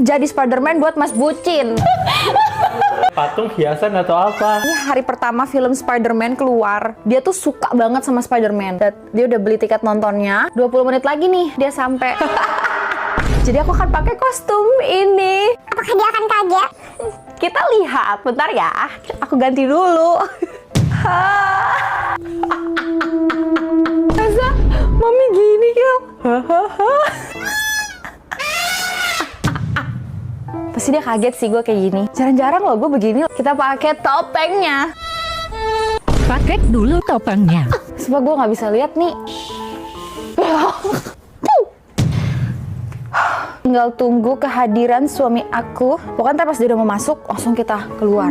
jadi Spider-Man buat Mas Bucin. Patung hiasan atau apa? Ini hari pertama film Spider-Man keluar. Dia tuh suka banget sama Spider-Man. Dia udah beli tiket nontonnya. 20 menit lagi nih dia sampai. Jadi aku akan pakai kostum ini. Apakah dia akan kaget? Kita lihat, bentar ya. Aku ganti dulu. Masa mami gini Kel? Pasti dia kaget sih gue kayak gini. Jarang-jarang loh gue begini. Kita pakai topengnya. Pakai dulu topengnya. Sebab gue nggak bisa lihat nih. Tinggal tunggu kehadiran suami aku. Pokoknya ntar pas dia udah mau masuk, langsung kita keluar.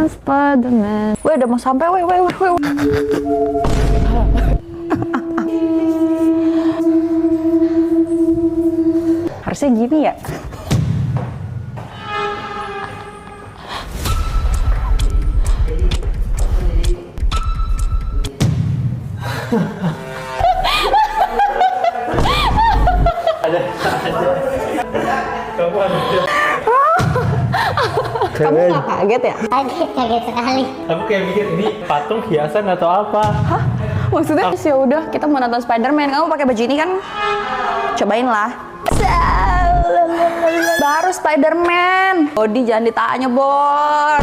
Spider-Man. Weh, udah mau sampai, weh. Harusnya gini ya. Kamu gak kaget ya? Kaget sekali. Aku kayak mikir ini patung hiasan atau apa? Hah? Maksudnya ya udah kita mau nonton Spider-Man. Kamu pakai baju ini kan? Cobain lah. Baru Spider-Man. Body jangan ditanya, Bor.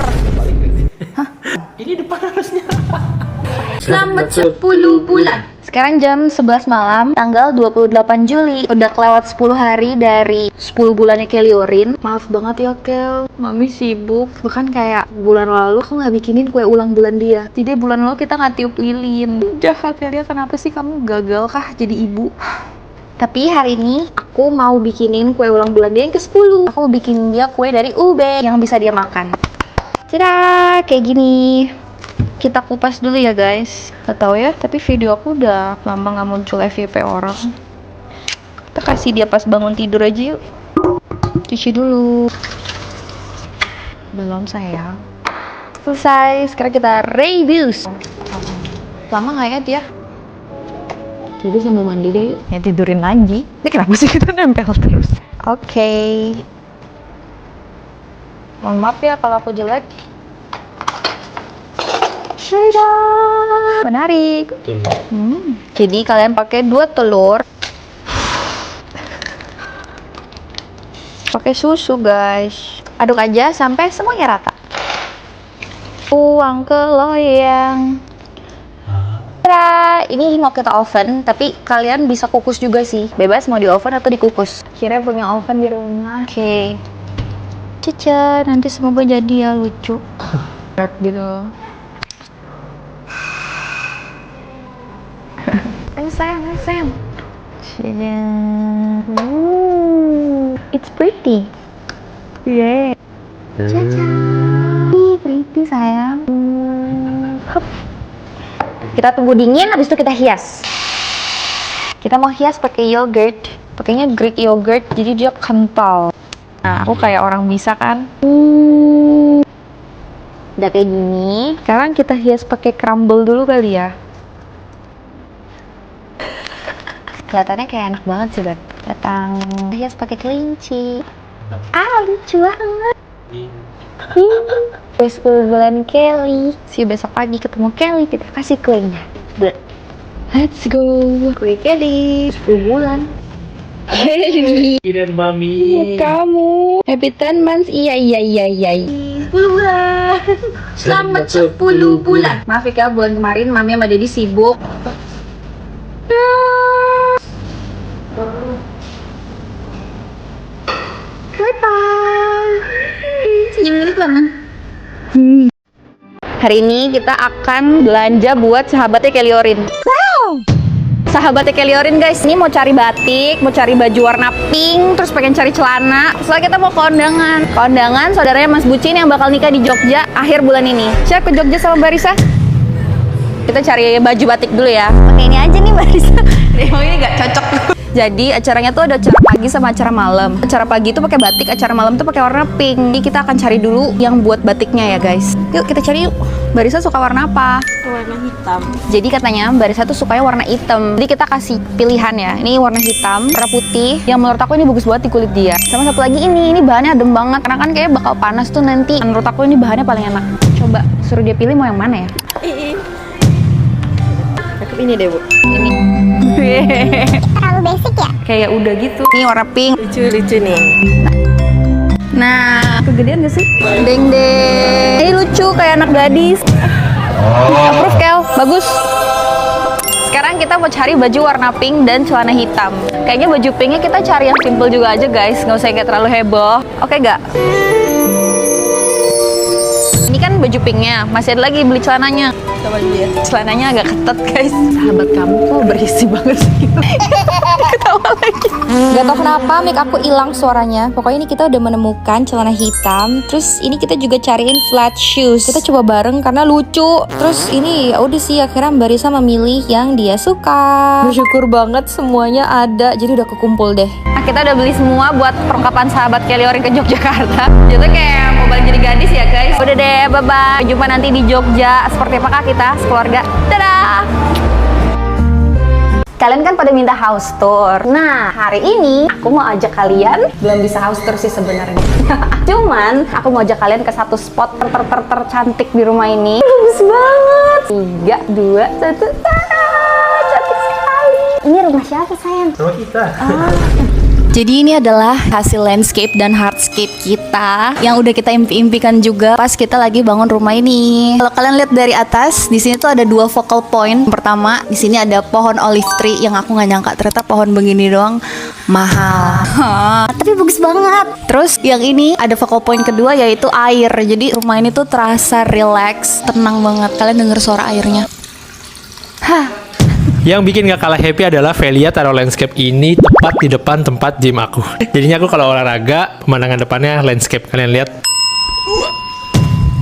Hah? Ini depan harusnya. Selamat 10 bulan. Sekarang jam 11 malam, tanggal 28 Juli. Udah kelewat 10 hari dari 10 bulannya Kelly Orin. Maaf banget ya, Kel. Mami sibuk. Bahkan kayak bulan lalu aku nggak bikinin kue ulang bulan dia. Jadi bulan lalu kita nggak tiup lilin. Jahat ya, dia kenapa sih kamu gagal kah jadi ibu? Tapi hari ini aku mau bikinin kue ulang bulan dia yang ke-10. Aku mau bikin dia kue dari ube yang bisa dia makan. Tada, kayak gini. Kita kupas dulu ya guys. Gak tau ya, tapi video aku udah lama gak muncul FYP orang. Kita kasih dia pas bangun tidur aja yuk. Cuci dulu. Belum sayang. Selesai, sekarang kita review. Lama gak ya dia? Jadi sambil mandi deh yuk. Ya tidurin lagi. Ini kenapa sih kita nempel terus? Oke. Mohon maaf ya kalau aku jelek. Menarik. Jadi kalian pakai 2 telur. Pakai susu guys. Aduk aja sampai semuanya rata. Tuang ke loyang. Ini mau kita oven, tapi kalian bisa kukus juga sih. Bebas mau di oven atau dikukus. Akhirnya punya oven di rumah. Oke. Caca, nanti semoga jadi ya lucu. Gitu. Sayang. It's pretty. Yeah. Caca. Pretty sayang. Hup. Kita tunggu dingin, habis itu kita hias. Kita mau hias pakai yogurt. Pakainya Greek yogurt, jadi dia kental. Nah, aku kayak orang bisa kan. Udah kayak gini. Sekarang kita hias pakai crumble dulu kali ya. Kelihatannya kayak enak banget sih, Dad. Datang hias pakai kelinci. Lucu banget. Kue 10 bulan Kelly. See you besok pagi ketemu Kelly, kita kasih kuenya. Let's go. Kue Kelly 10 bulan. Dan mami. Kamu happy 10 months. Iya. 10 bulan. Selamat 10 bulan. Maaf ya, bulan kemarin mami sama Daddy sibuk. Hari ini kita akan belanja buat sahabatnya Kelly Orin. Wow! Sahabatnya Kelly Orin guys, ini mau cari batik, mau cari baju warna pink, terus pengen cari celana. Soalnya kita mau kondangan. Kondangan saudaranya Mas Bucin yang bakal nikah di Jogja akhir bulan ini. Siap ke Jogja sama Mbak Risa? Kita cari baju batik dulu ya. Pakai ini aja nih Mbak Risa. Emang ini gak cocok. Jadi acaranya tuh ada acara pagi sama acara malam. Acara pagi itu pakai batik, acara malam tuh pakai warna pink. Jadi kita akan cari dulu yang buat batiknya ya guys. Yuk kita cari yuk. Mbak Risa suka warna apa? Warna hitam. Jadi katanya Mbak Risa tuh sukanya warna hitam. Jadi kita kasih pilihan ya. Ini warna hitam, warna putih. Yang menurut aku ini bagus banget di kulit dia. Sama satu lagi ini bahannya adem banget. Karena kan kayaknya bakal panas tuh nanti. Menurut aku ini bahannya paling enak. Coba suruh dia pilih mau yang mana ya? Cakep ini deh, Bu. Ini. Terlalu basic ya? Kayak udah gitu. Ini warna pink. Lucu-lucu nih. Nah, kegedean gak sih? Deng deng. Ini lucu kayak anak gadis. Approve Kel, bagus. Sekarang kita mau cari baju warna pink dan celana hitam. Kayaknya baju pinknya kita cari yang simple juga aja guys, nggak usah yang terlalu heboh. Oke gak? Ini kan baju pinknya, masih ada lagi beli celananya. Coba lihat. Celananya agak ketat guys. Sahabat kamu kok berisi banget sih. Ketawa lagi. Gak tau kenapa mic aku hilang suaranya. Pokoknya ini kita udah menemukan celana hitam. Terus ini kita juga cariin flat shoes. Kita coba bareng karena lucu. Terus ini ya udah sih akhirnya Mbak Risa memilih yang dia suka. Bersyukur banget semuanya ada. Jadi udah kekumpul deh. Nah, kita udah beli semua buat perlengkapan sahabat Kelly Orin ke Yogyakarta. Jadi kayak mau balik jadi gadis ya guys. Udah deh, bye-bye. Jumpa nanti di Jogja. Seperti apakah kita sekeluarga? Dadah! Kalian kan pada minta house tour. Nah, hari ini aku mau ajak kalian, belum bisa house tour sih sebenarnya. Cuman aku mau ajak kalian ke satu spot tercantik di rumah ini. Bagus banget. 3, 2, 1. Cantik sekali. Ini rumah siapa sayang? Sama kita. Jadi ini adalah hasil landscape dan hardscape kita yang udah kita impikan juga pas kita lagi bangun rumah ini. Kalau kalian lihat dari atas, di sini tuh ada 2 focal point. Pertama, di sini ada pohon olive tree yang aku nggak nyangka ternyata pohon begini doang mahal. Tapi bagus banget. Terus yang ini ada focal point kedua yaitu air. Jadi rumah ini tuh terasa relax, tenang banget. Kalian denger suara airnya. Hah. Yang bikin gak kalah happy adalah Velia taruh landscape ini tepat di depan tempat gym aku. Jadinya aku kalau olahraga, pemandangan depannya landscape. Kalian lihat.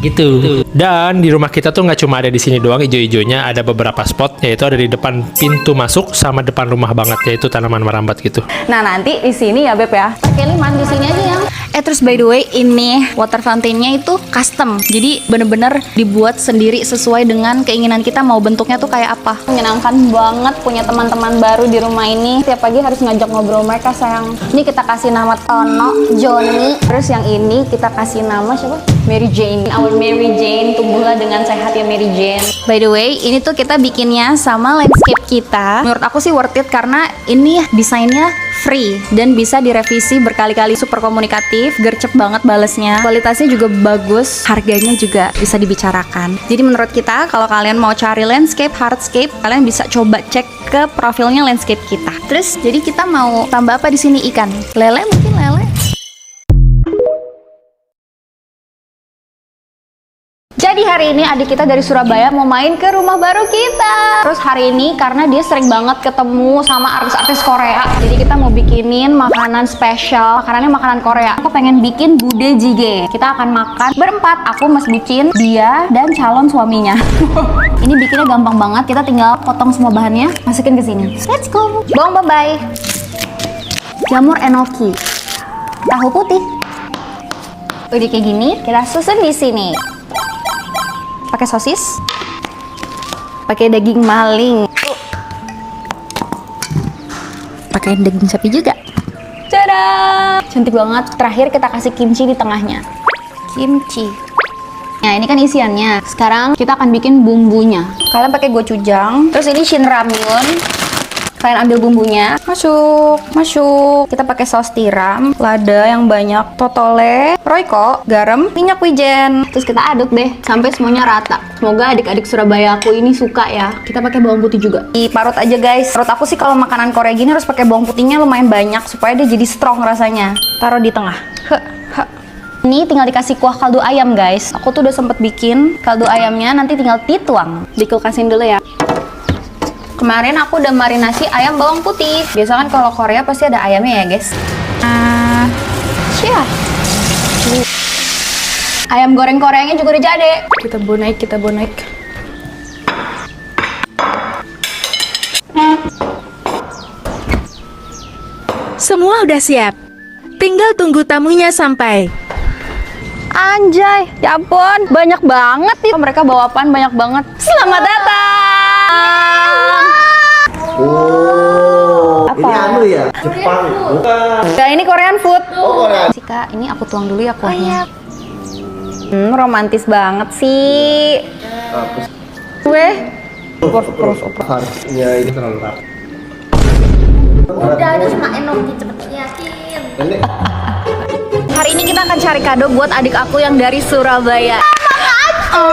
Gitu. Dan di rumah kita tuh nggak cuma ada di sini doang ijo-ijonya, ada beberapa spot, yaitu ada di depan pintu masuk sama depan rumah banget, yaitu tanaman merambat gitu. Nah nanti di sini ya Beb ya. Kelly mandi sini aja ya. Terus by the way ini water fountainnya itu custom. Jadi bener-bener dibuat sendiri sesuai dengan keinginan kita mau bentuknya tuh kayak apa. Menyenangkan banget punya teman-teman baru di rumah ini. Tiap pagi harus ngajak ngobrol mereka sayang. Ini kita kasih nama Tono, Johnny. Terus yang ini kita kasih nama siapa? Mary Jane. Our Mary Jane, tumbuhlah dengan sehat ya Mary Jane. By the way, ini tuh kita bikinnya sama landscape kita. Menurut aku sih worth it karena ini desainnya free dan bisa direvisi berkali-kali, super komunikatif, gercep banget balesnya. Kualitasnya juga bagus, harganya juga bisa dibicarakan. Jadi menurut kita kalau kalian mau cari landscape, hardscape, kalian bisa coba cek ke profilnya landscape kita. Terus jadi kita mau tambah apa di sini? Ikan, lele mungkin lele. Jadi hari ini adik kita dari Surabaya mau main ke rumah baru kita. Terus hari ini karena dia sering banget ketemu sama artis-artis Korea, jadi kita mau bikinin makanan spesial. Makanannya makanan Korea. Aku pengen bikin bude jjigae. Kita akan makan berempat. Aku, Mas Bucin, dia, dan calon suaminya. Ini bikinnya gampang banget. Kita tinggal potong semua bahannya, masukin ke sini. Let's go. Bawang bombay, jamur enoki, tahu putih. Udah kayak gini, kita susun di sini. Pakai sosis, pakai daging maling, pakai daging sapi juga. Tada! Cantik banget. Terakhir kita kasih kimchi di tengahnya. Kimchi. Nah ini kan isiannya. Sekarang kita akan bikin bumbunya. Kalian pakai gochujang. Terus ini shin ramyun. Kalian ambil bumbunya, masuk. Kita pakai saus tiram, lada yang banyak, totole, royco, garam, minyak wijen. Terus kita aduk deh sampai semuanya rata. Semoga adik-adik Surabaya aku ini suka ya. Kita pakai bawang putih juga. Diparut aja guys. Menurut aku sih kalau makanan Korea gini harus pakai bawang putihnya lumayan banyak supaya dia jadi strong rasanya. Taruh di tengah. Ini tinggal dikasih kuah kaldu ayam guys. Aku tuh udah sempet bikin kaldu ayamnya, nanti tinggal dituang. Dikulkasin dulu ya. Kemarin aku udah marinasi ayam bawang putih. Biasa kan kalau Korea pasti ada ayamnya ya guys. Ayam goreng Koreanya juga udah jadi. Kita bonaik. Semua udah siap. Tinggal tunggu tamunya sampai. Anjay, ya ampun, banyak banget nih. Mereka bawa apaan banyak banget. Selamat datang. Ini anu ya? Jepang. Bukan. Nah, ini Korean food. Sih Kak, ini aku tuang dulu ya kuahnya. Romantis banget sih. Gue. Ya ini terlalu rapi. Udah ada sama Enoki cepet yakin. Hari ini kita akan cari kado buat adik aku yang dari Surabaya.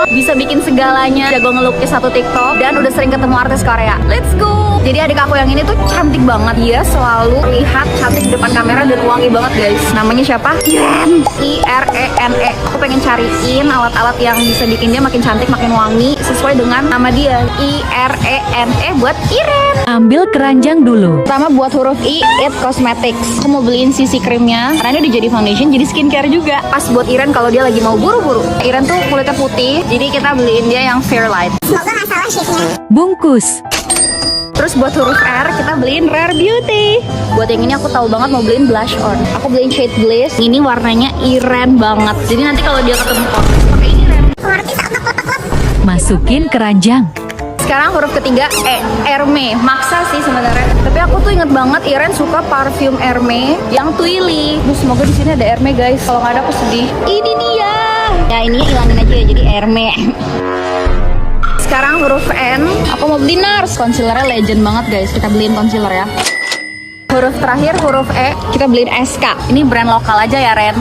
Bisa bikin segalanya, jago ngelukis satu TikTok, dan udah sering ketemu artis Korea. Let's go! Jadi adik aku yang ini tuh cantik banget. Dia selalu lihat cantik di depan kamera dan wangi banget guys. Namanya siapa? Iren. I-R-E-N-E. Aku pengen cariin alat-alat yang bisa bikin dia makin cantik, makin wangi sesuai dengan nama dia. I-R-E-N-E buat Iren. Ambil keranjang dulu. Pertama buat huruf I, It Cosmetics. Aku mau beliin CC creamnya karena ini udah jadi foundation, jadi skincare juga. Pas buat Iren kalau dia lagi mau buru-buru. Iren tuh kulitnya putih, jadi kita beliin dia yang Fairlight. Semoga gak salah shiftnya. Bungkus. Terus buat huruf R kita beliin Rare Beauty. Buat yang ini aku tahu banget mau beliin blush on. Aku beliin shade Bliss. Ini warnanya Iren banget. Jadi nanti kalau dia ketemu kortis pakai ini Ren. Masukin keranjang. Sekarang huruf ketiga E, Hermes. Maksa sih sebenarnya. Tapi aku tuh inget banget Iren suka parfum Hermes yang Twilly. Duh, semoga di sini ada Hermes guys. Kalau nggak ada aku sedih. Ini dia. Ya ini hilangin aja ya jadi Hermes. Sekarang huruf N, aku mau beli NARS. Concealernya legend banget guys, kita beliin concealer ya. Huruf terakhir, huruf E, kita beliin SK. Ini brand lokal aja ya Ren.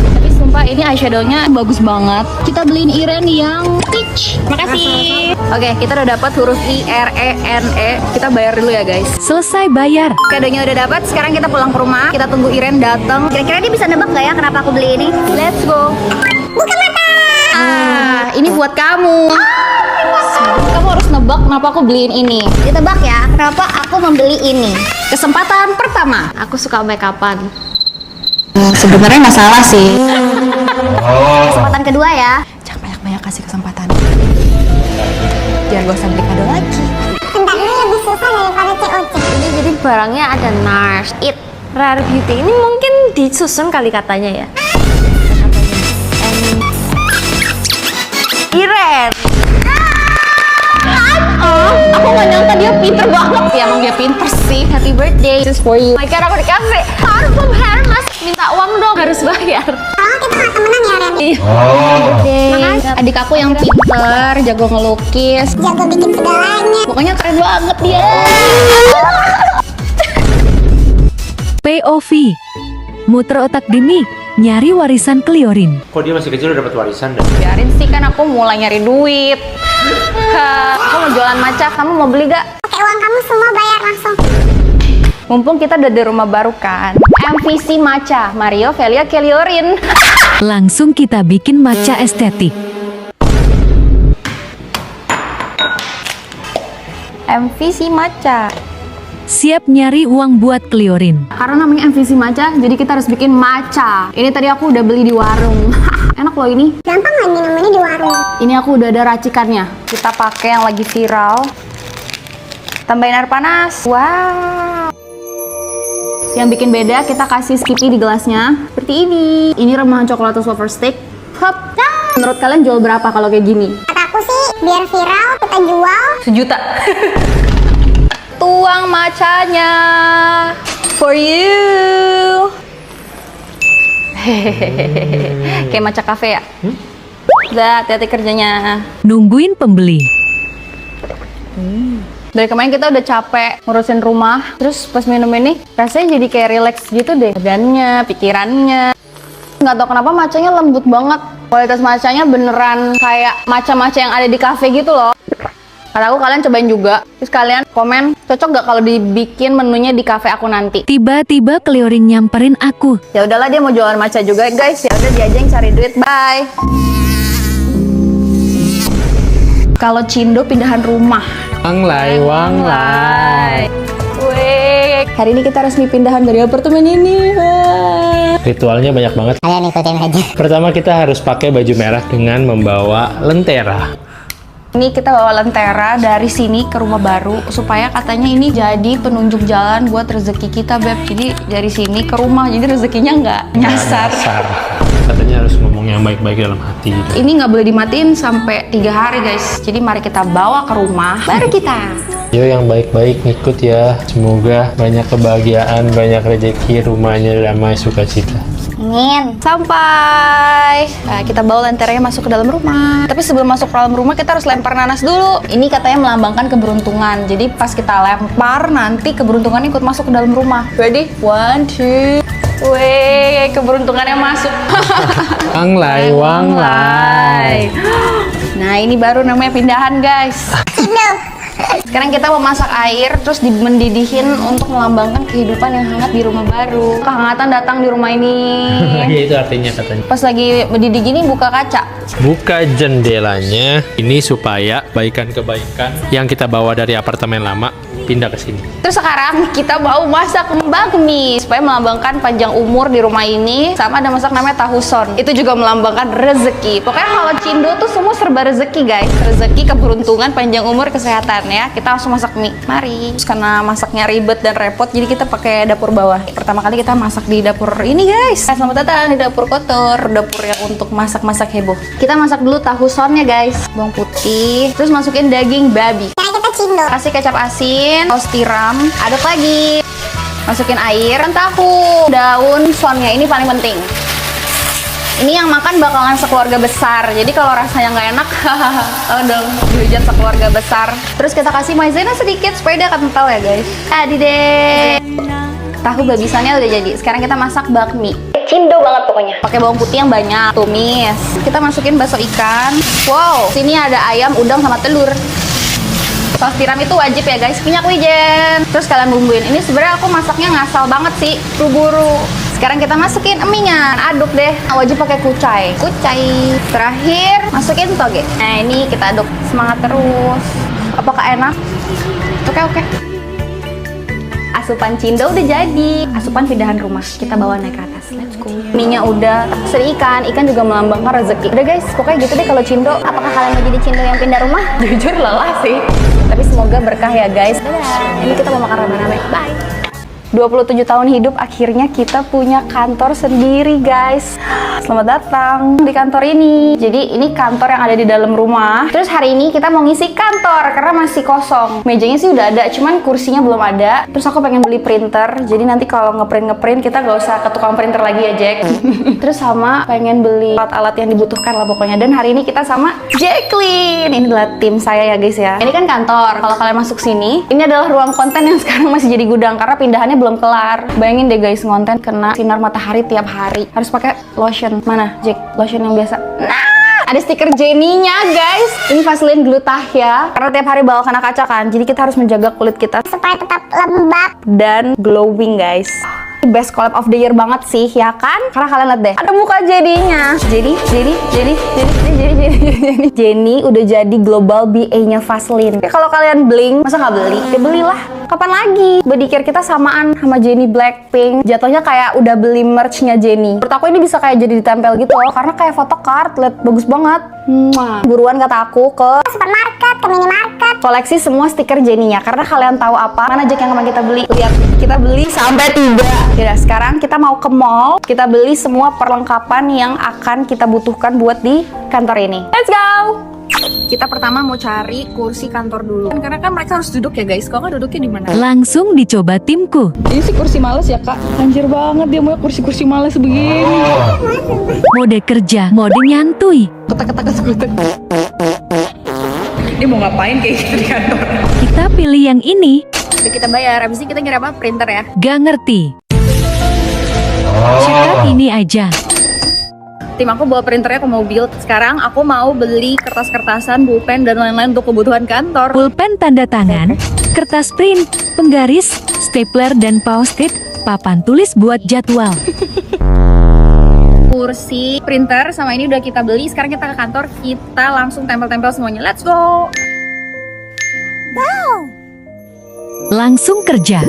Tapi sumpah ini eyeshadownya bagus banget. Kita beliin Iren yang peach. Makasih. Oke, kita udah dapat huruf I-R-E-N-E. Kita bayar dulu ya guys. Selesai bayar. Kadonya udah dapat, sekarang kita pulang ke rumah. Kita tunggu Iren datang. Kira-kira dia bisa nebak gak ya kenapa aku beli ini? Let's go. Buka mata. Ini buat kamu. Kamu harus nebak kenapa aku beliin ini. Ditebak ya, kenapa aku membeli ini? Kesempatan pertama. Aku suka make upan. Sebenarnya nggak salah sih. Kesempatan kedua ya. Jangan banyak-banyak kasih kesempatan. Biar gue usah beli kado lagi. Tentangnya lebih susah daripada COC. Ini jadi barangnya ada NARS, It, Rare Beauty. Ini mungkin disusun kali katanya ya. Iren. Aku gak nyangka dia pinter banget. Ya emang dia pinter sih. Happy birthday. This is for you. Oh my god, aku dikasih parfum Hermes. Minta uang dong, harus bayar. Oh, kita gak temenan ya, Ren? Makasih. Adik aku yang pinter, jago ngelukis. Jago bikin segalanya. Pokoknya keren banget dia. POV. Muter otak demi nyari warisan Kliorin. Kok dia masih kecil udah dapat warisan dah? Biarin sih, kan aku mulai nyari duit. Aku mau jualan matcha, kamu mau beli gak? Pakai uang kamu semua bayar langsung. Mumpung kita udah di rumah baru kan. MVC matcha, Mario Velia Keliorin. Langsung kita bikin matcha estetik. MVC matcha. Siap nyari uang buat Kliorin. Karena namanya MVC matcha, jadi kita harus bikin matcha. Ini tadi aku udah beli di warung. Enak loh ini. Gampang lagi namanya di warung. Ini aku udah ada racikannya. Kita pakai yang lagi viral. Tambahin air panas. Wow. Yang bikin beda, kita kasih Skippy di gelasnya. Seperti ini. Ini remahan coklat wafer stick. Hop. Menurut kalian jual berapa kalau kayak gini? Kata aku sih, biar viral kita jual. 1 juta. Tuang matchanya for you. Hehehe. Kayak matcha cafe ya? Udah, hati-hati kerjanya. Nungguin pembeli. Dari kemarin kita udah capek ngurusin rumah, terus pas minum ini rasanya jadi kayak relax gitu deh, badannya, pikirannya. Nggak tahu kenapa matchanya lembut banget. Kualitas matchanya beneran kayak matcha-matcha yang ada di cafe gitu loh. Kata aku kalian cobain juga. Terus kalian komen cocok nggak kalau dibikin menunya di cafe aku nanti. Tiba-tiba Kliorin nyamperin aku. Ya udahlah, dia mau jualan matcha juga guys. Ya udah, dia aja yang cari duit. Bye. Kalau Cindo pindahan rumah. Wanglai, wanglai. Weh, hari ini kita resmi pindahan dari apartemen ini. Ritualnya banyak banget. Kalian ikutin aja. Pertama kita harus pakai baju merah dengan membawa lentera. Ini kita bawa lentera dari sini ke rumah baru supaya katanya ini jadi penunjuk jalan buat rezeki kita, Beb. Jadi dari sini ke rumah, jadi rezekinya nggak nyasar. Katanya harus ngomong yang baik-baik dalam hati gitu. Ini nggak boleh dimatiin sampai 3 hari, guys. Jadi mari kita bawa ke rumah baru kita. Yo yang baik-baik ngikut ya. Semoga banyak kebahagiaan, banyak rezeki, rumahnya damai sukacita. Amin. Sampai. Nah, kita bawa lenteranya masuk ke dalam rumah. Tapi sebelum masuk ke dalam rumah kita harus lempar nanas dulu. Ini katanya melambangkan keberuntungan. Jadi pas kita lempar nanti keberuntungan ikut masuk ke dalam rumah. Ready? 1, 2. Weh, keberuntungannya masuk. Wanglai, wanglai. Nah, ini baru namanya pindahan, guys. Sekarang kita mau masak air, terus mendidihin untuk melambangkan kehidupan yang hangat di rumah baru. Kehangatan datang di rumah ini. Ya itu artinya katanya. Pas lagi mendidih gini buka kaca. Buka jendelanya ini supaya kebaikan-kebaikan yang kita bawa dari apartemen lama pindah ke sini. Terus sekarang kita mau masak bakmi supaya melambangkan panjang umur di rumah ini. Sama ada masak namanya tahu son. Itu juga melambangkan rezeki. Pokoknya kalau Cindo tuh semua serba rezeki, guys. Rezeki, keberuntungan, panjang umur, kesehatan ya. Kita langsung masak mie. Mari. Terus karena masaknya ribet dan repot, jadi kita pakai dapur bawah. Pertama kali kita masak di dapur ini, guys. Selamat datang di dapur kotor, dapur yang untuk masak-masak heboh. Kita masak dulu tahu sonnya, guys. Bawang putih, terus masukin daging babi. Kasih kecap asin, saus tiram, aduk lagi. Masukin air, dan tahu. Daun sonnya ini paling penting. Ini yang makan bakalan sekeluarga besar. Jadi kalau rasanya nggak enak, tahu dong, dihujat sekeluarga besar. Terus kita kasih maizena sedikit supaya dia kental ya, guys. Jadi deh. Tahu babisannya udah jadi. Sekarang kita masak bakmi. Cindo banget pokoknya. Pakai bawang putih yang banyak, tumis. Kita masukin bakso ikan. Wow, sini ada ayam, udang sama telur. Saus tiram itu wajib ya, guys. Minyak wijen. Terus kalian bumbuin. Ini sebenarnya aku masaknya ngasal banget sih, buru-buru. Sekarang kita masukin eminya, aduk deh. Wajib pakai kucai. Terakhir masukin toge. Nah ini kita aduk, semangat terus. Apakah enak? Oke. Asupan Cindo udah jadi. Asupan pindahan rumah. Kita bawa naik ke atas. Let's go. Mienya udah. Seri ikan juga melambangkan rezeki. Udah guys, pokoknya gitu deh kalau Cindo. Apakah kalian mau jadi Cindo yang pindah rumah? Jujur lelah sih. Tapi semoga berkah ya guys. Dadah. Ini kita mau makan rame-rame. Bye. 27 tahun hidup, akhirnya kita punya kantor sendiri, guys. Selamat datang di kantor ini. Jadi ini kantor yang ada di dalam rumah. Terus hari ini kita mau ngisi kantor karena masih kosong. Mejanya sih udah ada, cuman kursinya belum ada. Terus aku pengen beli printer. Jadi nanti kalau ngeprint kita gak usah ke tukang printer lagi ya, Jack. Terus sama pengen beli alat-alat yang dibutuhkan lah pokoknya. Dan hari ini kita sama Jacqueline. Ini adalah tim saya ya, guys ya. Ini kan kantor. Kalau kalian masuk sini, ini adalah ruang konten yang sekarang masih jadi gudang karena pindahannya belum kelar. Bayangin deh guys, ngonten kena sinar matahari tiap hari. Harus pakai lotion. Mana, Jack? Lotion yang biasa. Nah, ada stiker Jenny-nya guys. Ini Vaseline Glutathione karena tiap hari bakal kena kaca kan. Jadi kita harus menjaga kulit kita Supaya tetap lembab. dan glowing, guys. Best collab of the year banget sih, ya kan? Karena kalian lihat deh, ada muka Jenny-nya. Jenny udah jadi global BA-nya Vaseline. Ya, kalau kalian bling, masa nggak beli? Ya belilah. Kapan lagi? Body care kita samaan sama Jenny Blackpink. Jatuhnya kayak udah beli merch-nya Jenny. Menurut aku ini bisa kayak jadi ditempel gitu loh, karena kayak photocard, lihat bagus banget. Buruan kata aku ke Supermarket, ke minimarket. koleksi semua stiker Jenny-nya, karena kalian tahu apa? Mana Jack yang kemarin kita beli? Lihat, kita beli sampai 3. Ya, sekarang kita mau ke mall. Kita beli semua perlengkapan yang akan kita butuhkan buat di kantor ini. Let's go! Kita pertama mau cari kursi kantor dulu. Karena kan mereka harus duduk ya guys. Kalau nggak duduknya di mana? Langsung dicoba timku. Ini sih kursi males ya kak. Anjir banget dia mau kursi-kursi males begini. Mode kerja, mode nyantui. Ketak-ketak. Dia mau ngapain kayak gitu di kantor? Kita pilih yang ini. Udah kita bayar. Abis ini kita ngira apa? Printer ya. Gak ngerti. Cekat ini aja. Tim aku bawa printernya ke mobil. Sekarang aku mau beli kertas-kertasan, pulpen, dan lain-lain untuk kebutuhan kantor. Pulpen tanda tangan, kertas print, penggaris, stapler dan post-it, papan tulis buat jadwal. Kursi, printer, sama ini udah kita beli. Sekarang kita ke kantor, kita langsung tempel-tempel semuanya. Let's go! Langsung kerja.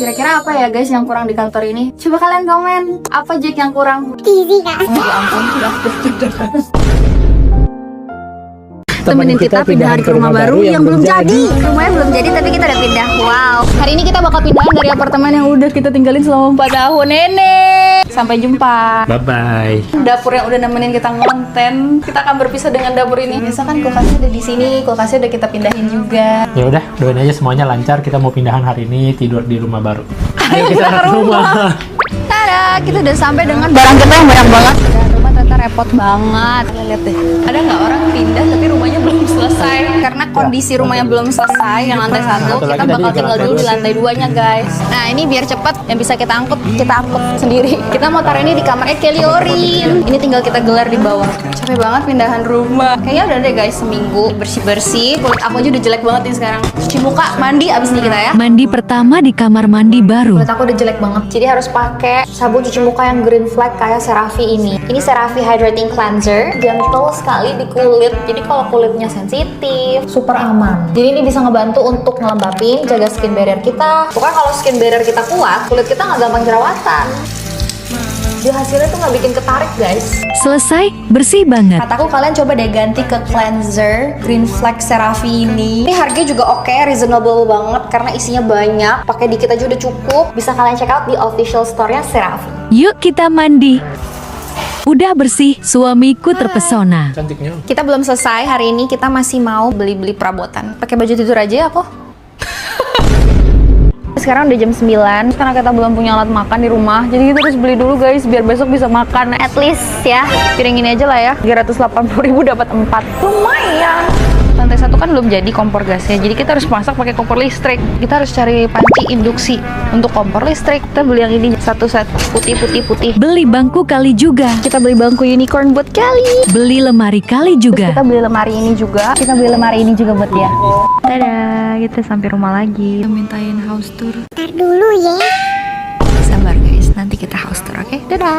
Kira-kira apa ya guys yang kurang di kantor ini? Coba kalian komen. Apa Jack yang kurang? Easy kak. Oh ya ampun, udah. temenin kita pindahan ke rumah baru yang belum jadi. Rumahnya belum jadi tapi kita udah pindah. Wow. Hari ini kita bakal pindahan dari apartemen yang udah kita tinggalin selama 4 tahun, Nenek. Sampai jumpa. Bye-bye. Dapur yang udah nemenin kita ngonten, kita akan berpisah dengan dapur ini. Biasa kan kulkasnya udah di sini, kulkasnya udah kita pindahin juga. Ya udah, doain aja semuanya lancar. Kita mau pindahan hari ini, tidur di rumah baru. Ayo kita ke rumah. Tada, kita udah sampai dengan barang kita yang banyak banget. Dan rumah ternyata repot banget. Kalian lihat deh, ada nggak orang pindah tapi rumahnya belum selesai? Karena kondisi rumahnya belum selesai, yang lantai 1, kita bakal tinggal dulu di lantai 2-nya guys. Nah ini biar cepet, yang bisa kita angkut sendiri. Kita mau taruh ini di kamarnya Keliorin. Ini tinggal kita gelar di bawah. Capek banget pindahan rumah. Kayaknya udah deh guys, seminggu bersih-bersih. Kulit aku aja udah jelek banget nih sekarang. Cuci muka, mandi abis ini kita ya. Mandi pertama di kamar mandi baru. Kulit aku udah jelek banget, jadi harus pakai sabun cuci muka yang green flag kayak CeraVe ini. Ini CeraVe Hydrating Cleanser, gentle sekali di kulit. Jadi kalau kulitnya sensitif, super aman. Jadi ini bisa ngebantu untuk ngelembapin, jaga skin barrier kita. Pokoknya kalau skin barrier kita kuat, kulit kita nggak gampang jerawatan. Dia hasilnya tuh nggak bikin ketarik guys. Selesai, bersih banget. Kataku kalian coba deh ganti ke cleanser Green Flag CeraVe ini. Ini harganya juga oke, reasonable banget karena isinya banyak. Pakai dikit aja udah cukup. Bisa kalian check out di official store-nya CeraVe. Yuk kita mandi. Udah bersih, suamiku terpesona. Cantiknya. Kita belum selesai hari ini, kita masih mau beli-beli perabotan. Pakai baju tidur aja ya aku. Sekarang udah jam 9, karena kita belum punya alat makan di rumah. Jadi kita harus beli dulu guys, biar besok bisa makan. At least ya, piring ini aja lah ya. 380.000 dapat 4. Lumayan. Lantai 1 kan belum jadi kompor gasnya, jadi kita harus masak pakai kompor listrik. Kita harus cari panci induksi untuk kompor listrik. Kita beli yang ini satu set, putih. Beli bangku kali juga. Kita beli bangku unicorn buat Kelly. Beli lemari kali juga. Kita beli lemari ini juga. Kita beli lemari ini juga buat dia. Dadah, kita sampai rumah lagi. Kita mintain house tour. Ntar dulu ya. Sabar guys, nanti kita house tour, oke? Dadah.